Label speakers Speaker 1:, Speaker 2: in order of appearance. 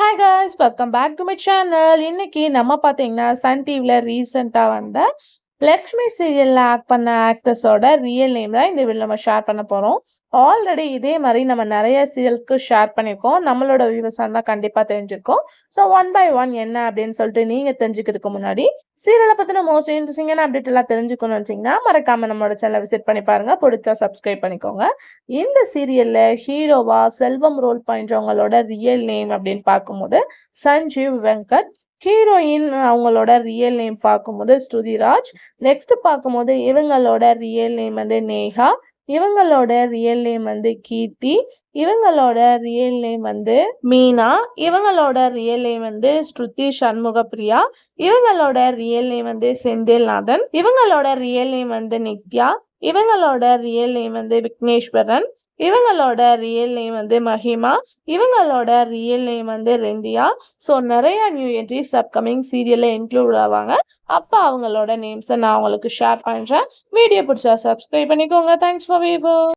Speaker 1: Hi guys, welcome back to my channel. இன்னைக்கு நம்ம பார்த்தீங்கன்னா சன் டிவியில் ரீசெண்டாக வந்த லக்ஷ்மி சீரியலில் ஆக்ட் பண்ண ஆக்டர்ஸோட ரியல் நேம் தான் இந்த வீடியோ நம்ம ஷேர் பண்ண போகிறோம். ஆல்ரெடி இதே மாதிரி நம்ம நிறைய சீரியல்ஸ்க்கு ஷேர் பண்ணியிருக்கோம். நம்மளோட வியூவர்ஸாக இருந்தால் கண்டிப்பாக தெரிஞ்சிருக்கோம். ஸோ ஒன் பை ஒன் என்ன அப்படின்னு சொல்லிட்டு நீங்கள் தெரிஞ்சுக்கிறதுக்கு முன்னாடி சீரியலை பற்றின மோஸ்ட் இன்ட்ரெஸ்டிங்கான அப்டேட் எல்லாம் தெரிஞ்சுக்கணும்னு வச்சிங்கன்னா மறக்காமல் நம்மளோட சேனலை விசிட் பண்ணி பாருங்கள். பிடிச்சா சப்ஸ்கிரைப் பண்ணிக்கோங்க. இந்த சீரியலில் ஹீரோவா செல்வம் ரோல் பண்ணுறவங்களோட ரியல் நேம் அப்படின்னு பார்க்கும்போது சஞ்சீவ் வெங்கட். ஹீரோயின் அவங்களோட ரியல் நேம் பார்க்கும்போது ஸ்ருதிராஜ். நெக்ஸ்ட் பார்க்கும்போது இவங்களோட ரியல் நேம் வந்து நேஹா. இவங்களோட ரியல் நேம் வந்து கீர்த்தி. இவங்களோட ரியல் நேம் வந்து மீனா. இவங்களோட ரியல் நேம் வந்து ஸ்ருதி சண்முக பிரியா. இவங்களோட ரியல் நேம் வந்து செந்தில்நாதன். இவங்களோட ரியல் நேம் வந்து நித்யா. இவங்களோட ரியல் நேம் வந்து விக்னேஸ்வரன். இவங்களோட ரியல் நேம் வந்து மஹிமா. இவங்களோட ரியல் நேம் வந்து ரெந்தியா. ஸோ நிறைய நியூ என்ட்ரிஸ் அப்கமிங் சீரியலில் இன்க்ளூட் ஆவாங்க. அப்போ அவங்களோட நேம்ஸை நான் உங்களுக்கு ஷேர் பண்ணுறேன். வீடியோ பிடிச்சா சப்ஸ்கிரைப் பண்ணிக்கோங்க. Thanks for viewing.